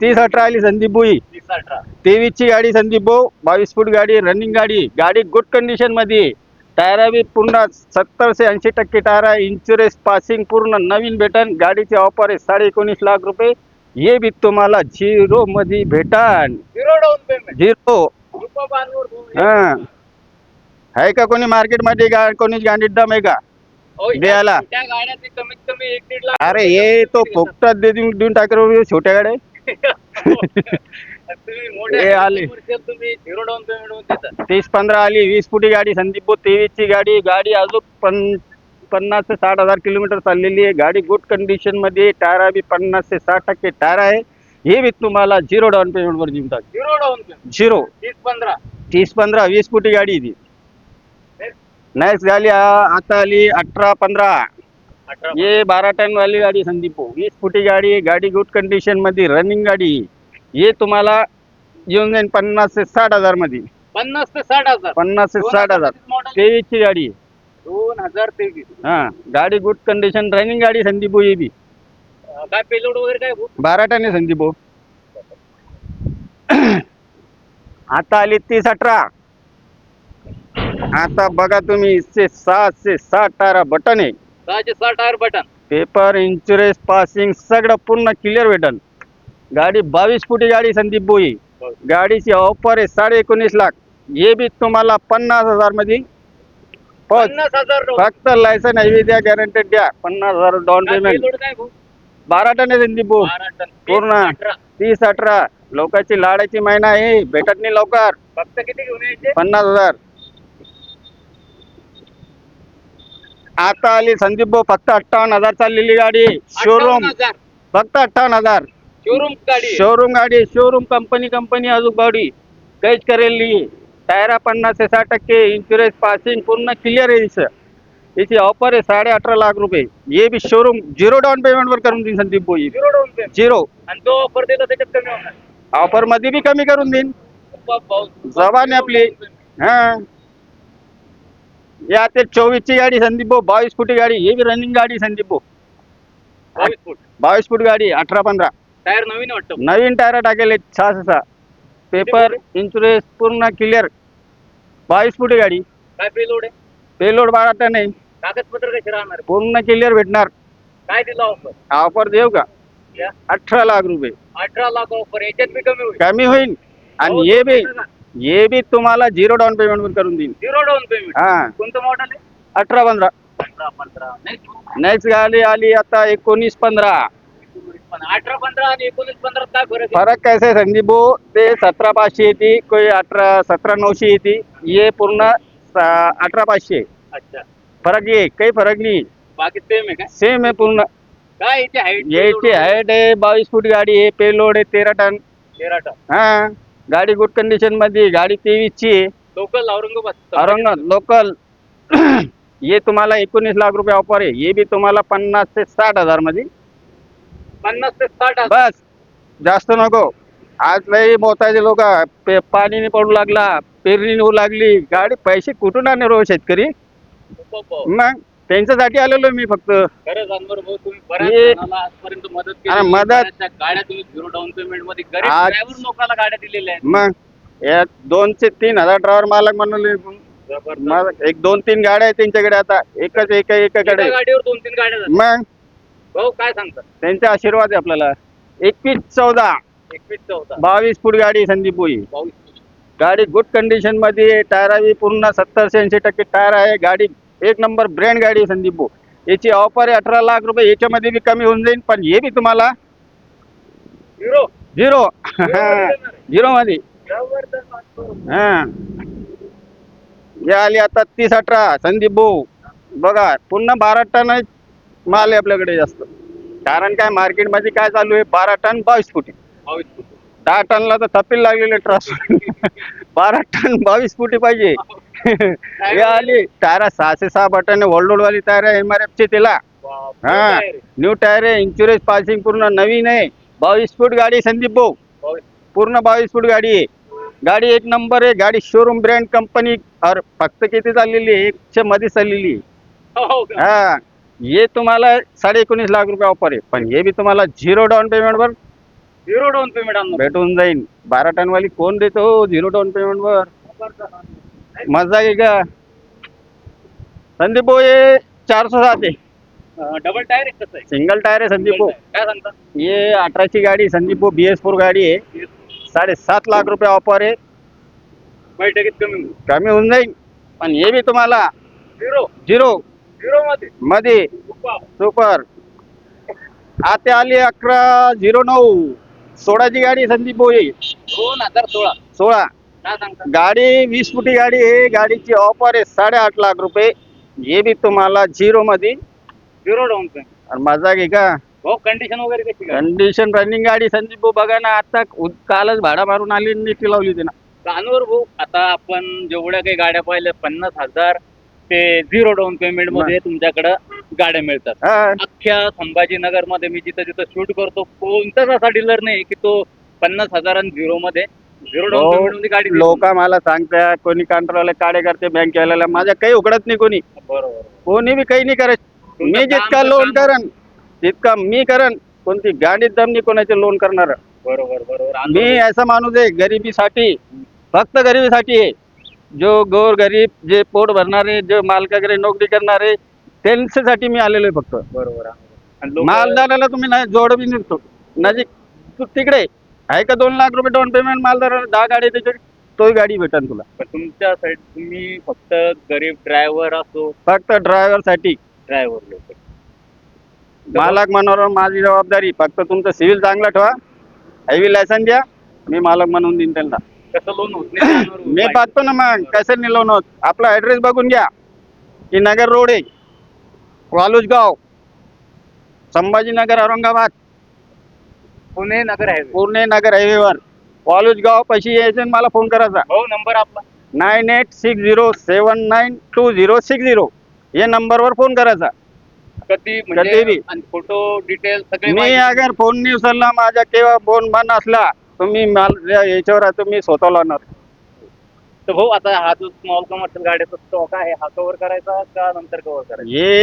30-18 आली संदीप भोई. 30-18. 23 ची गाडी संदीप भाऊ. 22 फूट गाडी, रनिंग गाडी. गाडी गुड कंडिशन मध्ये. टायरा बी पूर्ण 70 से 80% टायर आहे. इन्शुरन्स पासिंग पूर्ण नवीन भेटन. गाडीची ऑफर आहे 19.5 लाख रुपये. हे बी तुम्हाला झिरो मध्ये भेटन. Zero down payment. Zero. Rupa बांधवर होऊन हा, आहे का कोणी मार्केट मध्ये कोणी गाडीत दम आहे का होय, द्यायला? त्या गाड्याचे कमीत कमी 1-1.5 लाख. अरे ये तो फुकटात देऊन टाकर छोट्या गाड्या. तुम्ही मोठ्या हे आले. commercial तुम्ही झिरो डाऊन पेमेंट होऊन देता. 30-15 आली. 20 फुटी गाडी संदीप भाऊ. 23 ची गाडी. गाडी अजून 50 से 60,000 किलोमीटर चाललेली आहे. गाडी गुड कंडिशन मध्ये. टायरा बी 50 से 60% टायर आहे. हे बी तुम्हाला झिरो डाऊन पेमेंट वर देऊन टाक. Zero down payment. झिरो. 30-15. 30-15 20 फुटी गाडी ती. नेक्स्ट गाडी आता आली 18-15. 18. ये 12 टन वाली गाडी संदीप भाऊ. 20 फुटी गाडी. गाडी गुड कंडिशन मध्ये. रनिंग गाडी. ये तुम्हाला येऊन जाईल 50 से 60,000 मध्ये. 50 ते 60,000. 50 से 60,000. 23 ची गाडी. 2023. हा, गाडी गुड कंडिशन रनिंग गाडी संदीप भाऊ. ये बी काय पेलोड वगैरे काय भाऊ? 12 टन आहे संदीप भाऊ. आता आली 30-18. आता बघा तुम्ही 6 से 7 टायरा बटन आहे. 660 tyre button. Paper insurance passing सगळं पूर्ण क्लिअर भेटन. गाडी 22 फुटी गाडी संदीप भोई. गाडीची ऑफर आहे 19.5 लाख. हे बी तुम्हाला 50,000 मध्ये. 50,000. फक्त लायसन आहे द्या, गॅरंटेड द्या. 50,000 डाऊन पेमेंट. पेलोड काय भाऊ? 12 टन आहे संदीप भाऊ. 12 टन. पूर्ण 18. 30-18. लोकांची लाडाची महिना आहे. भेटत नाही लवकर. फक्त किती घेऊन यायचे? 50,000. आता आली संदीप भाऊ. फक्त 58,000 चाललेली गाडी. शोरूम 58,000. फक्त 58,000. शोरूम गाडी. शोरूम गाडी. शोरूम कंपनी अजून गाडी काहीच करेली. टायरा 50 से 60%. इन्शुरन्स पासिंग पूर्ण क्लिअर आहे. याची ऑफर आहे 18.5 लाख रुपये. हे बी शोरूम झिरो डाऊन पेमेंट वर करून देईन संदीप भाऊ. Zero down payment. झिरो. आणि तो ऑफर देतो त्याच्यात कमी होणार. ऑफर मध्ये बी कमी करून देईन. भाऊ, जबान आहे आपली. हा, या ते 24 ची गाडी संदीप भाऊ. 22 फुटी गाडी. हे बी रनिंग गाडी संदीप भाऊ. 22 फूट. 22 फूट गाडी. 18-15. टायर नवीन वाटतं. नवीन टायर टाकेले 6-6. पेपर इन्शुरन्स पूर्ण क्लिअर. 22 फुटी गाडी. काय पेलोड आहे? पेलोड 12 टन आहे. कागदपत्र कसे राहणार आहे? पूर्ण क्लिअर भेटणार. काय दिला ऑफर? ऑफर देऊ का? या 18 लाख रुपये. 18 लाख ऑफर. याच्यात बी कमी होईल. कमी होईल. आणि हे बी तुम्हाला झिरो डाऊन पेमेंट वर करून देईन. Zero down payment. हा, कोणतं मॉडेल आहे? 18-15. 18-15. नेक्स्ट गाडी आली आता 19-15. 18-15 आणि 19-15 काय फरक आहे? फरक कैसे आहे संदीप भाऊ? ते 17,500 येते. कोई 17,900 येते. ये पूर्ण 18,500. अच्छा. फरक ये काही फरक नाही. बाकी सेम आहे काय? सेम आहे पूर्ण. काय याची हाईट? याची हाईट आहे 22 फूट गाडी आहे. पेलोड आहे 13 टन. 13 टन. हा, गाडी गुड कंडिशन मध्ये. गाडी 23 ची आहे. लोकल औरंगाबाद. औरंगाबाद लोकल. ये तुम्हाला 19 लाख रुपये ऑफर आहे. ये बी तुम्हाला 50 से 60,000 मध्ये. 50 ते 60,000. बस, जास्त नको. आज लई मोताचे लोक. पाणी नाही पडू लागला. पेरणी होऊ लागली. गाडी पैसे कुठून आणणार हो शेतकरी? मग त्यांच्यासाठी आलेलो मी फक्त. खरंच अनवर भाऊ, तुम्ही बऱ्याच हे- जणांना आजपर्यंत मदत अरे केली. मदत- बऱ्याचशा गाड्या तुम्ही झिरो डाऊन पेमेंट मध्ये गरीब आज- ड्रायव्हर लोकांना गाड्या दिलेल्या आहेत. मग या 2 से 3,000 ड्रायव्हर मालक म्हणले. जबरदस्त. मग 1-2-3 गाड्या आहेत त्यांच्याकडे. आता एकाकडे. एका गाडीवर 2-3 गाड्या जातात. मग भाऊ काय सांगतात? त्यांचा आशीर्वाद आहे आपल्याला. 21-14. 21-14. 22 फूट गाडी संदीप भोई. 22. गाडी गुड कंडिशन मध्ये. टायरा बी पूर्ण 70 से 80% टायर आहे. गाडी एक नंबर ब्रँड गाडी आहे संदीप भाऊ. याची ऑफर आहे 18 लाख रुपये. याच्यामध्ये बी कमी होऊन जाईल. पण हे बी तुम्हाला झिरो. झिरो. झिरो मध्ये. हा, हे आली आता 30-18 संदीप भाऊ. बघा पुन्हा 12 टन माल आहे आपल्याकडे जास्त. कारण काय मार्केट मध्ये काय चालू आहे? 12 टन 22 फुटी. 22 फूट. 10 टनला तर थप्पील लागलेले ट्रान्सफर. 12 टन 22 फुटी पाहिजे. हे आली टायरा 6 से 6 बटन. वर्ल्ड वाली टायर आहे MRF ची तिला. बाप. हा, न्यू टायर आहे. इन्शुरन्स पासिंग पूर्ण नवीन आहे. 22 फूट गाडी संदीप भाऊ. 22. पूर्ण 22 फूट गाडी आहे. गाडी एक नंबर आहे. गाडी शोरूम ब्रँड कंपनी. और फक्त किती चाललेली आहे? 100 मध्ये चाललेली आहे. हो का? हा, हे तुम्हाला 19.5 लाख रुपये ऑफर आहे. पण हे बी तुम्हाला झिरो डाऊन पेमेंट वर झिरो डाऊन पेमेंट आणणार भेटून जाईल. 12 टन वाली कोण देतो 0 डाऊन पेमेंट वर? मजा आहे का? संदीप भाऊ हे 407 आहे. डबल टायर आहे कसं आहे? सिंगल टायर आहे संदीप भाऊ. काय सांगता? ये 18ची गाडी संदीप भाऊ BS4 गाडी आहे. 7.5 लाख रुपये ऑफर आहे. बैठकीत कमी होईल. कमी होऊन जाईल. पण हे बी तुम्हाला झिरो 0 मध्ये मध्ये सुपर. आता आली 1109 16ची गाडी संदीप भाऊ आहे. 2016 16 काय सांगता? गाडी 20 फुटी गाडी आहे. गाडीची ऑफर आहे 8.5 लाख रुपये. हे बी तुम्हाला 0 मध्ये. Zero down payment. आणि मजा घे का? हो कंडिशन वगैरे कशी काय? कंडिशन रनिंग गाडी संदीप भाऊ बघा ना. आता कालच भाडा मारून आली आणि नीट लावली होती ना. कानूर भाऊ आता आपण जेवढ्या काही गाड्या पाहिल्या 50,000 ते झिरो डाऊन पेमेंट मध्ये तुमच्याकडे गाड्या मिळतात. हा. अख्ख्या संभाजीनगर मध्ये मी जिथं जिथं शूट करतो कोणताच असा डीलर नाही की तो 50,000 आणि झिरो मध्ये झिरो डाऊन पेमेंट मध्ये गाडी देतो. लोक मला सांगतात कोणी काउंटरवाले काढे करते बँकेवाल्याला. माझ्या काही उघडत नाही कोणी. बरोबर. कोणी बी काही नाही करत. तुमचं मी जितका काम- लोन करन तितका मी करन. कोणती गाडीत दम नाही कोणाचे लोन करणार. बरोबर बरोबर. मी असा माणूस आहे गरिबीसाठी, फक्त गरिबीसाठी आहे. जो गोर गरीब जे पोट भरणारे जे मालकाकडे नोकरी करणारे त्यांच्यासाठी मी आलेलो आहे फक्त. बरोबर आणि लोकं- मालदाराला तुम्ही नाही जोड बी निघतो नजीक तू तिकडे आहे का 2 लाख रुपये डाऊन पेमेंट मालदाराला 10 गाडी त्याची तोही गाडी भेटेल तुला. पण तुमच्या साईड तुम्ही फक्त गरीब ड्रायव्हर असो फक्त ड्रायव्हर साठी. ड्रायव्हर लोक मालक म्हणून माझी जबाबदारी फक्त तुमचं सिव्हिल चांगलं ठेवा. हेवी लायसन द्या. मी मालक म्हणून देईन त्यांना. कसं लोन होत नाही कानूर भाऊ? मी पाहतो ना मग कसं नाही लोन होत. आपला ऍड्रेस बघून घ्या की नगर रोड आहे वालुजगाव संभाजीनगर औरंगाबाद पुणे नगर आहे पुणे नगर हायवेवर वालुजगाव पैसे यायचे आणि मला फोन करायचा. भाऊ नंबर आपला 9860712060 या नंबरवर फोन करायचा. कधी कधी म्हणजे बी. आणि फोटो डिटेल सगळे मी माहिती- अगर फोन नाही उचलला माझ्या केव्हा फोन बंद असला तुम्ही याच्यावर तुम्ही स्वतः लावणार. तर भाऊ आता हा जो स्मॉल कमर्शियल गाड्याचा स्टॉक आहे हा कव्हर करायचा का नंतर कव्हर करायचा? हे